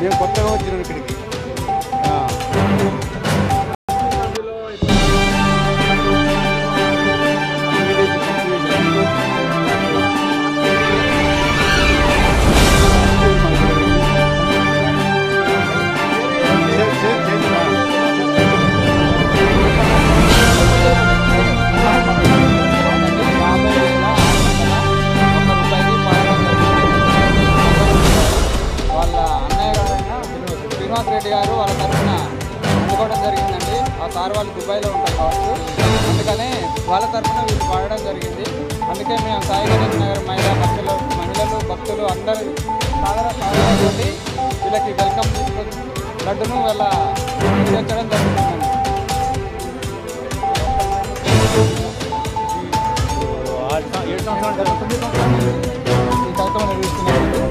మేము కొత్తగా వచ్చినాం ఇక్కడికి. శ్రీనివాస్ రెడ్డి గారు వాళ్ళ తరఫున అందుకోవడం జరిగిందండి. ఆ సార్ వాళ్ళు దుబాయ్లో ఉంటారు కావచ్చు, అందుకని వాళ్ళ తరఫున వీళ్ళు పాడడం జరిగింది. అందుకే మేము సాయి గణేష్ నగర్ మహిళలు భక్తులు అందరూ సాధారణతో వీళ్ళకి వెల్కమ్ తీసుకొని లడ్డును వాళ్ళ చేర్చడం జరుగుతుందండి. ఈ కార్యక్రమం నిర్వహిస్తున్నారండి.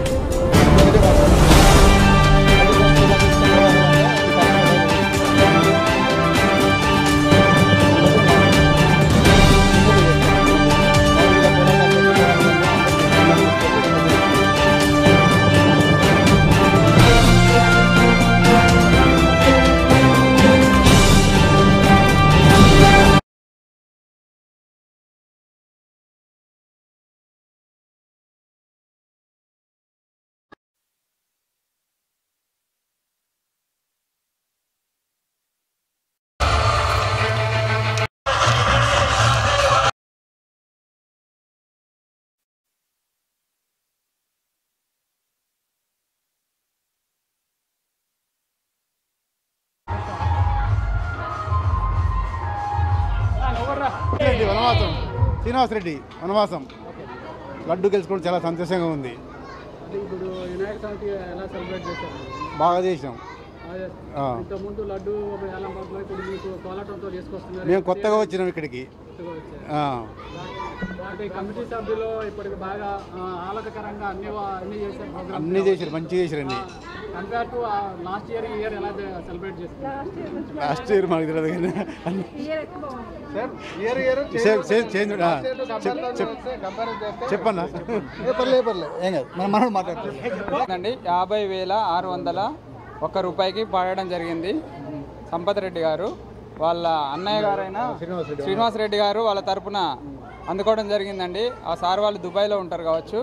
వనవాసం శ్రీనివాస్ రెడ్డి వనవాసం లడ్డు గెలుచుకోవడం చాలా సంతోషంగా ఉంది. ఇప్పుడు వినాయక చవితి ఎలా సెలబ్రేట్ చేశారు? బాగా చేసినాం. ఇంతకుముందు లడ్డు ఇప్పుడు మీకు కోలాటంతో చేసుకొస్తున్నారు. మేము కొత్తగా వచ్చినాం ఇక్కడికి. కమిటీ సభ్యులు ఇప్పటికి బాగా ఆహ్లాదకరంగా అన్ని చేశారు, మంచిగా చేశారండి. కంపేర్ టు లాస్ట్ ఇయర్ ఎలా సెలబ్రేట్ చేస్తారు? లాస్ట్ ఇయర్ మాకు తెలియదు కానీ చెప్పన్నా ఏం కాదు, మనం మాట్లాడుతుందండి. 50,601 రూపాయికి పాడడం జరిగింది. సంపత్ రెడ్డి గారు వాళ్ళ అన్నయ్య గారైన శ్రీనివాస్ రెడ్డి గారు వాళ్ళ తరపున అందుకోవడం జరిగిందండి. ఆ సార్ వాళ్ళు దుబాయ్లో ఉంటారు కావచ్చు,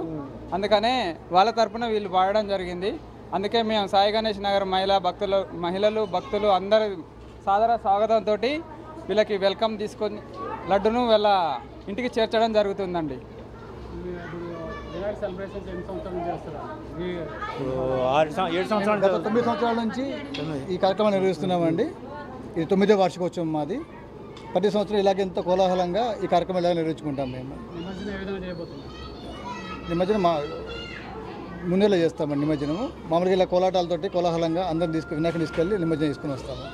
అందుకనే వాళ్ళ తరపున వీళ్ళు పాడడం జరిగింది. అందుకే మేము సాయి గణేష్ నగర్ మహిళలు భక్తులు అందరూ సాదర స్వాగతంతో వీళ్ళకి వెల్కమ్ తీసుకొని లడ్డును వీళ్ళ ఇంటికి చేర్చడం జరుగుతుందండి. 9 సంవత్సరాల నుంచి ఈ కార్యక్రమం నిర్వహిస్తున్నామండి. ఇది 9వ వార్షికోత్సవం మాది. ప్రతి సంవత్సరం ఇలాగే ఎంతో కోలాహలంగా ఈ కార్యక్రమం ఇలాగ నిర్వహించుకుంటాం. మేము నిమజ్జనం ముందులో చేస్తామండి. నిమజ్జనము మామూలుగా ఇలా కోలాటాలతోటి కోలాహలంగా అందరం వినాయకుని తీసుకెళ్ళి నిమజ్జనం తీసుకుని వస్తాము.